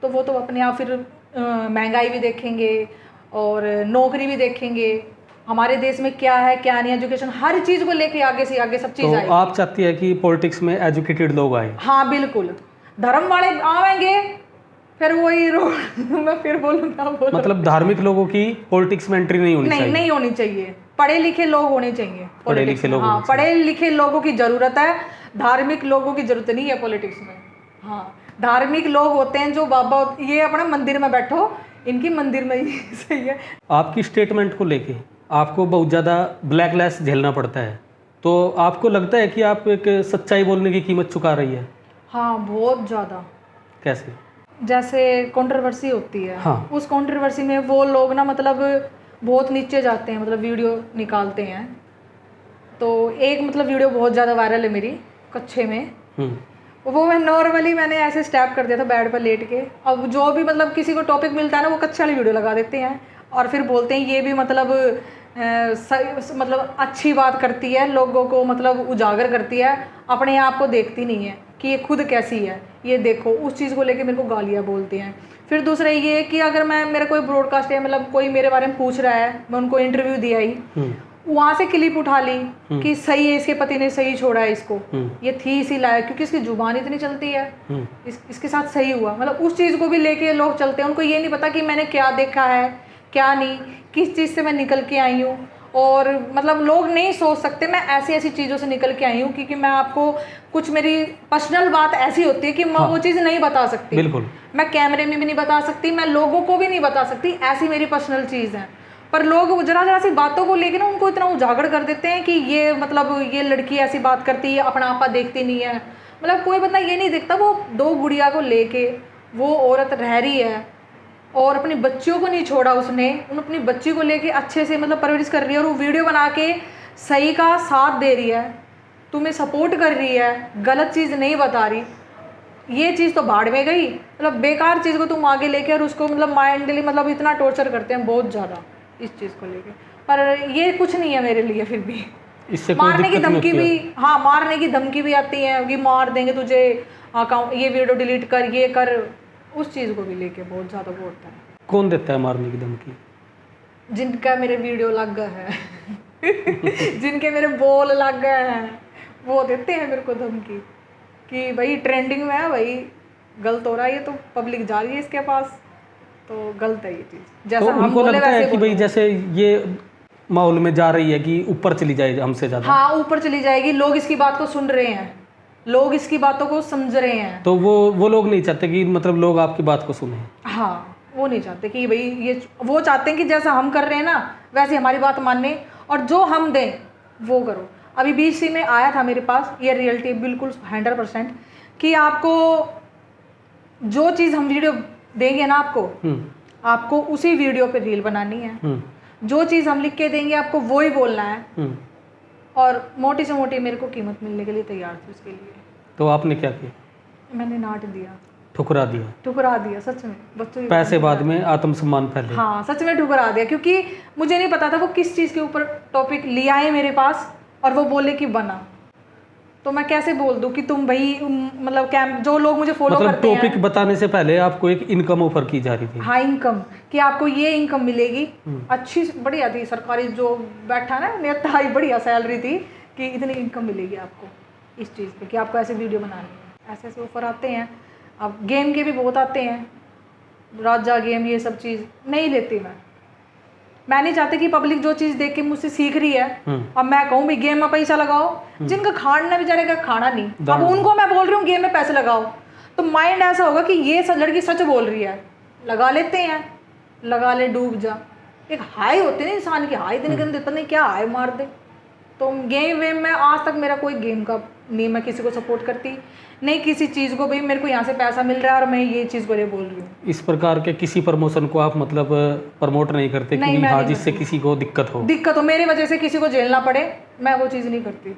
तो वो तो अपने आप फिर महंगाई भी देखेंगे और नौकरी भी देखेंगे। हमारे देश में क्या है क्या नहीं, एजुकेशन हर चीज़ को लेके आगे से आगे सब चीज़ तो आएगी। आप चाहती है कि पॉलिटिक्स में एजुकेटेड लोग आए? हाँ बिल्कुल, धर्म वाले आएंगे फिर वही मैं फिर बोलूँगा मतलब धार्मिक लोगों की पॉलिटिक्स में एंट्री नहीं होनी चाहिए? नहीं होनी चाहिए। पढ़े लिखे लोग होने चाहिए पढ़े लिखे लोग। हाँ, पढ़े लिखे लोगों की जरूरत है, धार्मिक लोगों की जरूरत नहीं है पॉलिटिक्स में। हाँ, धार्मिक लोग होते हैं जो बाबा, ये अपना मंदिर में बैठो, इनकी मंदिर में ही सही है। आपकी स्टेटमेंट को लेके आपको बहुत ज़्यादा ब्लैकलिस्ट झेलना पड़ता है, तो आपको लगता है कि आप एक सच्चाई बोलने की कीमत चुका रही है? हाँ, बहुत ज़्यादा। कैसे? जैसे कंट्रोवर्सी होती है, हाँ। उस कंट्रोवर्सी में वो लोग ना मतलब बहुत नीचे जाते हैं, मतलब वीडियो निकालते हैं। तो एक मतलब वीडियो बहुत ज़्यादा वायरल है मेरी कच्छे में, वो मैं नॉर्मली मैंने ऐसे स्टैप कर दिया था बेड पर लेट के। अब जो भी मतलब किसी को टॉपिक मिलता है ना, वो कच्चे वाली वीडियो लगा देते हैं और फिर बोलते हैं ये भी मतलब मतलब अच्छी बात करती है, लोगों को मतलब उजागर करती है, अपने आप को देखती नहीं है कि ये खुद कैसी है, ये देखो। उस चीज़ को लेके मेरे को गालियाँ बोलते हैं। फिर दूसरा ये कि अगर मैं मेरा कोई ब्रॉडकास्ट है, मतलब कोई मेरे बारे में पूछ रहा है, मैं उनको इंटरव्यू दिया ही, वहाँ से क्लिप उठा ली कि सही है, इसके पति ने सही छोड़ा है इसको, ये थी इसी लायक, क्योंकि इसकी जुबान इतनी चलती है, इसके साथ सही हुआ। मतलब उस चीज़ को भी लेके लोग चलते हैं, उनको ये नहीं पता कि मैंने क्या देखा है क्या नहीं, किस चीज़ से मैं निकल के आई हूँ। और मतलब लोग नहीं सोच सकते मैं ऐसी ऐसी चीज़ों से निकल के आई हूँ, क्योंकि मैं आपको कुछ मेरी पर्सनल बात ऐसी होती है कि मैं वो चीज़ नहीं बता सकती। बिल्कुल। मैं कैमरे में भी नहीं बता सकती, मैं लोगों को भी नहीं बता सकती, ऐसी मेरी पर्सनल चीज़ है। पर लोग जरा जरा सी बातों को लेकर ना उनको इतना उजागर कर देते हैं कि ये मतलब ये लड़की ऐसी बात करती है, अपना आपा देखती नहीं है। मतलब कोई बंदा ये नहीं देखता, वो 2 गुड़िया को लेके वो औरत रह रही है और अपनी बच्चियों को नहीं छोड़ा उसने, उन अपनी बच्ची को लेके अच्छे से मतलब परवरिश कर रही है और वो वीडियो बना के सही का साथ दे रही है, तुम्हें सपोर्ट कर रही है, गलत चीज़ नहीं बता रही। ये चीज़ तो भाड़ में गई। मतलब बेकार चीज़ को तुम आगे लेके और उसको मतलब माइंडली मतलब इतना टॉर्चर करते हैं बहुत ज़्यादा इस चीज़ को लेके। पर ये कुछ नहीं है मेरे लिए। फिर भी इससे मारने की धमकी भी, हाँ मारने की धमकी भी आती है कि मार देंगे तुझे, अकाउंट ये वीडियो डिलीट कर, ये कर, उस चीज़ को भी लेके बहुत ज़्यादा वो होता है। कौन देता है मारने की धमकी? जिनका मेरे वीडियो लग गया है जिनके मेरे बोल लग गए हैं वो देते हैं मेरे को धमकी कि भाई ट्रेंडिंग में है, भाई गलत हो रहा है, ये तो पब्लिक जा रही है इसके पास, तो गलत है ये चीज़। जैसा तो हम उनको बोले लगता है वैसे कि भाई बोलो। जैसे ये माहौल में जा रही है कि ऊपर चली जाए हमसे ज़्यादा। हाँ, ऊपर चली जाएगी, लोग इसकी बात को सुन रहे हैं, लोग इसकी बातों को समझ रहे हैं। तो वो लोग नहीं चाहते कि मतलब लोग आपकी बात को सुने। हाँ, वो नहीं चाहते कि भाई ये, वो चाहते हैं कि जैसा हम कर रहे हैं ना वैसे हमारी बात मानने और जो हम दें वो करो। अभी BC में आया था मेरे पास, ये रियलिटी बिल्कुल 100% कि आपको जो चीज़ हम वीडियो देंगे ना आपको उसी वीडियो पे रील बनानी है। जो चीज़ हम लिख के देंगे आपको वो ही बोलना है और मोटी से मोटी मेरे को कीमत मिलने के लिए तैयार थी उसके लिए। तो आपने क्या किया? मैंने नाट दिया, ठुकरा दिया सच में। बच्चों पैसे बाद में, आत्मसम्मान पहले। हाँ, सच में ठुकरा दिया, क्योंकि मुझे नहीं पता था वो किस चीज़ के ऊपर टॉपिक ले आए मेरे पास और वो बोले कि बना, तो मैं कैसे बोल दूं कि तुम भाई मतलब जो लोग मुझे फॉलो मतलब करते हैं। टॉपिक बताने से पहले आपको एक इनकम ऑफर की जा रही थी। हाँ, इनकम कि आपको ये इनकम मिलेगी, अच्छी बढ़िया थी, सरकारी जो बैठा ना नेता ही बढ़िया सैलरी थी कि इतनी इनकम मिलेगी आपको इस चीज़ पे कि आपको ऐसे वीडियो बनानी है। ऐसे ऐसे ऑफर आते हैं। अब गेम के भी बहुत आते हैं, राजा गेम ये सब चीज़ नहीं लेती मैं नहीं चाहती कि पब्लिक जो चीज़ देख के मुझसे सीख रही है अब मैं कहूँ भी गेम में पैसा लगाओ, जिनका खाना बेचारे का खाना नहीं, अब उनको मैं बोल रही हूँ गेम में पैसे लगाओ, तो माइंड ऐसा होगा कि ये लड़की सच बोल रही है, लगा लेते हैं, लगा ले डूब जा। एक हाई होती है ना इंसान की, हाई दिन के दिन पता नहीं क्या हाई मार दे। तो गेम वेम में आज तक मेरा कोई गेम का नहीं, मैं किसी को सपोर्ट करती नहीं, किसी चीज़ को भी मेरे को यहाँ से पैसा मिल रहा है और मैं ये चीज़ को लिए बोल रही हूँ। इस प्रकार के किसी प्रमोशन को आप मतलब प्रमोट नहीं करते कि हाँ जिससे किसी को दिक्कत हो मेरी वजह से किसी को झेलना पड़े, मैं वो चीज़ नहीं करती।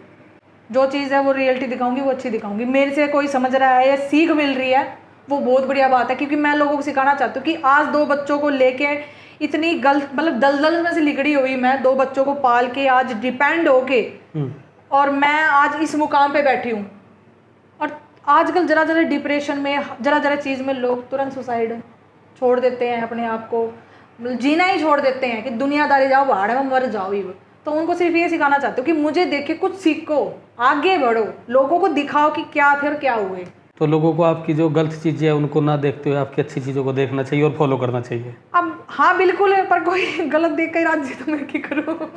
जो चीज़ है वो रियलिटी दिखाऊंगी, वो अच्छी दिखाऊंगी। मेरे से कोई समझ रहा है या सीख मिल रही है वो बहुत बढ़िया बात है, क्योंकि मैं लोगों को सिखाना चाहती हूँ कि आज 2 बच्चों को लेके इतनी गलत मतलब दलदल में से लिगड़ी हुई मैं, 2 बच्चों को पाल के आज डिपेंड होके और मैं आज इस मुकाम पे बैठी हूँ। और आजकल जरा जरा डिप्रेशन में, जरा जरा चीज़ में लोग तुरंत सुसाइड छोड़ देते हैं, अपने आप को जीना ही छोड़ देते हैं कि दुनियादारी जाओ, भाड़ में मर जाओ ही। तो उनको सिर्फ ये सिखाना चाहती हूँ कि मुझे देख के कुछ सीखो, आगे बढ़ो, लोगों को दिखाओ कि क्या थे और क्या हुए। तो लोगों को आपकी जो गलत चीज़ें हैं उनको ना देखते हुए आपकी अच्छी चीज़ों को देखना चाहिए और फॉलो करना चाहिए। अब हाँ बिल्कुल है, पर कोई गलत देख कर राज्य तो मैं क्या करूँ।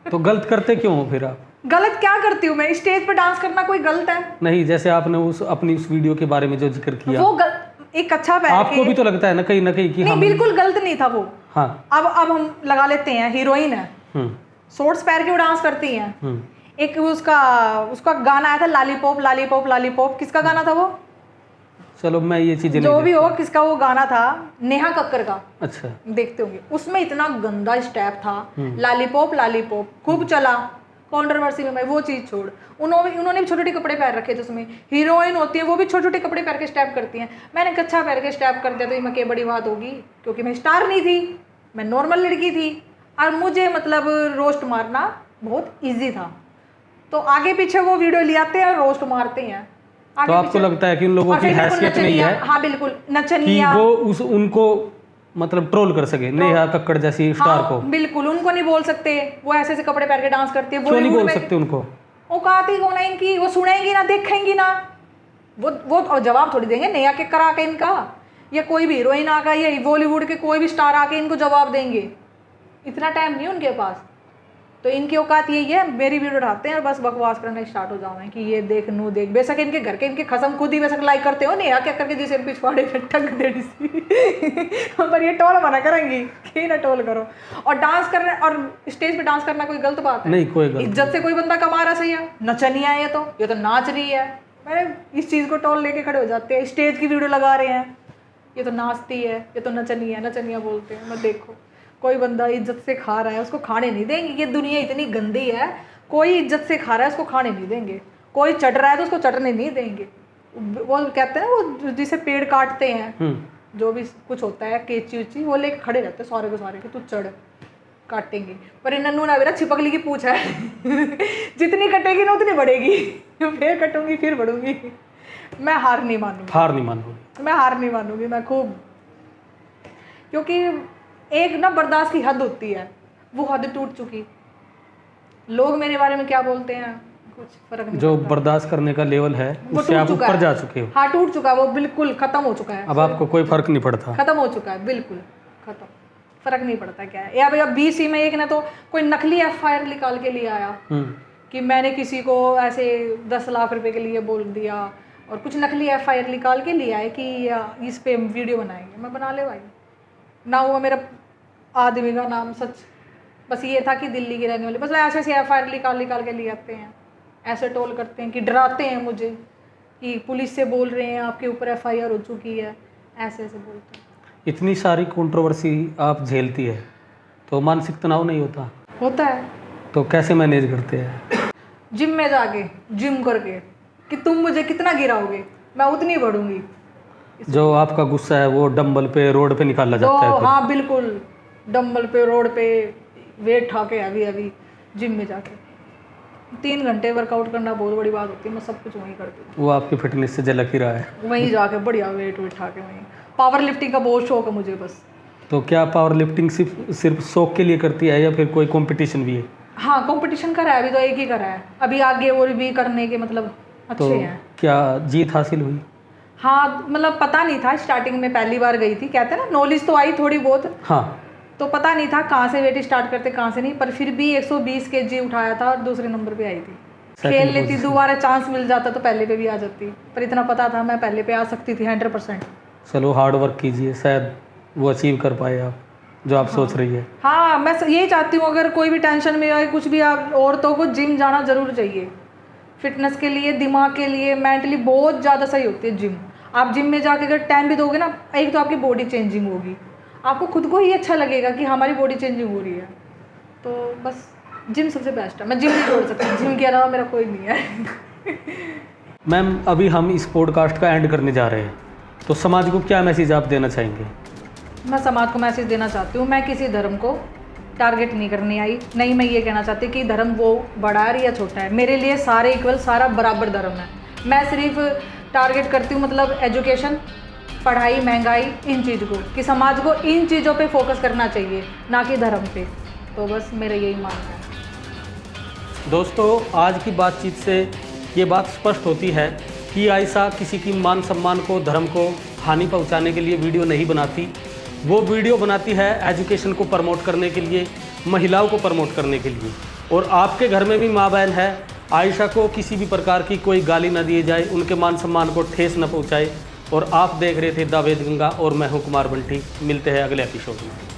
तो गलत करते क्यों हो फिर आप? गलत क्या करती हूँ मैं? स्टेज पर डांस करना कोई गलत है? नहीं, जैसे आपने अपनी उस वीडियो के बारे में जो जिक्र किया, वो एक अच्छा पैर आपको भी तो लगता है ना कहीं ना कहीं कि नहीं, बिल्कुल गलत नहीं था वो। हाँ, अब हम लगा लेते हैं, हीरोइन है, शॉर्ट्स पैर के वो डांस करती हैं। एक उसका गाना आया था लॉलीपॉप लॉलीपॉप लॉलीपॉप, किसका गाना था वो? चलो मैं ये चीजें जो भी हो, किसका वो गाना था? नेहा कक्कर का। अच्छा, देखते होंगे, उसमें इतना गंदा स्टेप था, लॉलीपॉप लॉलीपॉप खूब चला, कंट्रोवर्सी में। मैं वो चीज़ छोड़, उन्होंने भी छोटे छोटे कपड़े पहन रखे थे, उसमें हीरोइन होती है वो भी छोटे छोटे कपड़े पहन के स्टेप करती हैं। मैंने कच्छा पहन के स्टेप कर दिया तो ये क्या बड़ी बात होगी? क्योंकि मैं स्टार नहीं थी, मैं नॉर्मल लड़की थी और मुझे मतलब रोस्ट मारना बहुत ईजी था। तो आगे पीछे वो वीडियो ले आते हैं और रोस्ट मारते हैं। तो आपको लगता है कि उन लोगों की हैसियत नहीं है? हाँ बिल्कुल, नचनिया कि वो उनको मतलब ट्रोल कर सके, नेहा कक्कड़ जैसी स्टार को। बिल्कुल, उनको नहीं बोल सकते, वो ऐसे ऐसे कपड़े पहन के डांस करती है। क्यों नहीं बोल सकते उनको? औकात ही कौन है इनकी? वो सुनेंगी ना, देखेंगी ना, वो जवाब थोड़ी देंगे। नेहा कक्कड़ आके इनका या कोई भी हीरोइन आकर या बॉलीवुड के कोई भी स्टार आके इनको जवाब देंगे, इतना टाइम नहीं उनके पास। तो इनकी औकात यही है, मेरी वीडियो उठाते हैं और बस बकवास करना स्टार्ट हो जाओ कि ये देख नू देख। बेशक इनके घर के इनके खसम खुद ही बेशक लाइक करते हो, नेहा क्या करके जिसे पिछवाड़े में टक देनी सी पर ये टोल मना करेंगी कि ना टोल करो। और डांस करना और स्टेज पे डांस करना कोई गलत बात है? नहीं, कोई गलत। इज्जत से कोई बंदा कमा रहा सही है, नचनिया है ये तो नाच रही है। मैंने इस चीज़ को टोल लेके खड़े हो जाते हैं। स्टेज की वीडियो लगा रहे हैं, ये तो नाचती है, ये तो नचनिया बोलते हैं। मैं देखो, कोई बंदा इज्जत से खा रहा है उसको खाने नहीं देंगे। ये दुनिया इतनी गंदी है, कोई इज्जत से खा रहा है उसको खाने नहीं देंगे, कोई चढ़ रहा है तो उसको चढ़ने नहीं देंगे। वो कहते हैं ना, वो जिसे पेड़ काटते हैं, जो भी कुछ होता है केची उची, वो लेके खड़े रहते हैं सारे के सारे कि तू चढ़, काटेंगे। पर इन नन्नू ना मेरा छिपकली की पूछ है जितनी कटेगी ना उतनी बढ़ेगी, फिर कटूंगी फिर बढ़ूंगी। मैं हार नहीं मानूंगी, मैं खूब, क्योंकि एक ना बर्दाश्त की हद होती है, वो हद टूट चुकी। लोग मेरे बारे में क्या बोलते हैं कुछ फर्क नहीं, जो बर्दाश्त करने का लेवल है उससे आप ऊपर जा चुके हो। हाँ, टूट चुका, वो बिल्कुल खत्म हो चुका है। अब आपको कोई फर्क नहीं पड़ता, खत्म हो चुका है, बिल्कुल खत्म, फर्क नहीं पड़ता क्या है। या भैया बीसी में एक ने तो कोई नकली FIR निकाल के लिए आया कि मैंने किसी को ऐसे 10 लाख रुपए के लिए बोल दिया, और कुछ नकली FIR निकाल के लिए आए कि इस पे वीडियो बनाएंगे। मैं बना ले भाई, ना हुआ मेरा आदमी का नाम सच, बस ये था कि दिल्ली के रहने वाले, बस ऐसे ऐसे FIR निकाल के ले आते हैं, ऐसे टोल करते हैं कि डराते हैं मुझे कि पुलिस से बोल रहे हैं आपके ऊपर FIR हो चुकी है, ऐसे ऐसे बोलते हैं। इतनी सारी कंट्रोवर्सी आप झेलती है तो मानसिक तनाव नहीं होता है? तो कैसे मैनेज करते हैं? जिम में जाके, जिम करके कि तुम मुझे कितना गिराओगे मैं उतनी बढ़ूंगी। जो आपका गुस्सा है वो डंबल पे रोड पे निकाला जाता है? हाँ बिल्कुल, डंबल पे रोड पे वेट उठा के हैवी जिम में जाके 3 घंटे वर्कआउट करना बहुत बड़ी बात होती है। मैं सब कुछ वहीं करती हूँ। वो आपकी फिटनेस से झलक ही रहा है। वहीं जाके बढ़िया वेट उठा के, वहीं पावर लिफ्टिंग का बहुत शौक है मुझे बस। तो क्या पावर लिफ्टिंग सिर्फ शौक के लिए करती है या फिर कोई कंपटीशन भी है? हाँ, कंपटीशन करा है, अभी तो एक ही करा है, अभी आगे और भी करने के मतलब अच्छे हैं। क्या जीत हासिल हुई? हाँ मतलब पता नहीं था, स्टार्टिंग में पहली बार गई थी, कहते हैं ना नॉलेज तो आई थोड़ी बहुत, हाँ। तो पता नहीं था कहाँ से वेट स्टार्ट करते कहाँ से नहीं, पर फिर भी 120 kg उठाया था और दूसरे नंबर पे आई थी। खेल लेती, दोबारा चांस मिल जाता तो पहले पे भी आ जाती, पर इतना पता था मैं पहले पे आ सकती थी 100%। चलो हार्ड वर्क कीजिए, शायद वो अचीव कर पाए आप जो आप सोच रही है। हाँ मैं यही चाहती हूँ, अगर कोई भी टेंशन में है कुछ भी, आप औरतों को जिम जाना जरूर चाहिए। फिटनेस के लिए, दिमाग के लिए, मेंटली बहुत ज़्यादा सही होती है जिम। आप जिम में जाके अगर टाइम भी दोगे ना, एक तो आपकी बॉडी चेंजिंग होगी, आपको खुद को ही अच्छा लगेगा कि हमारी बॉडी चेंजिंग हो रही है। तो बस जिम सबसे बेस्ट है, मैं जिम नहीं छोड़ सकती, जिम के अलावा मेरा कोई नहीं है। मैम अभी हम इस पॉडकास्ट का एंड करने जा रहे हैं, तो समाज को क्या मैसेज आप देना चाहेंगे? मैं समाज को मैसेज देना चाहती हूँ, मैं किसी धर्म को टारगेट नहीं करने आई, नहीं मैं ये कहना चाहती कि धर्म वो बड़ा है या छोटा है, मेरे लिए सारे इक्वल, सारा बराबर धर्म है। मैं सिर्फ टारगेट करती हूँ मतलब एजुकेशन, पढ़ाई, महंगाई, इन चीज़ को, कि समाज को इन चीज़ों पे फोकस करना चाहिए, ना कि धर्म पे। तो बस मेरा यही मानना है। दोस्तों आज की बातचीत से ये बात स्पष्ट होती है कि आयशा किसी की मान सम्मान को, धर्म को हानि पहुंचाने के लिए वीडियो नहीं बनाती। वो वीडियो बनाती है एजुकेशन को प्रमोट करने के लिए, महिलाओं को प्रमोट करने के लिए। और आपके घर में भी माँ बहन है, आयशा को किसी भी प्रकार की कोई गाली ना दिए जाए, उनके मान सम्मान को ठेस न पहुँचाए। और आप देख रहे थे द वेद गंगा और मैं हूँ कुमार बंटी। मिलते हैं अगले एपिसोड में।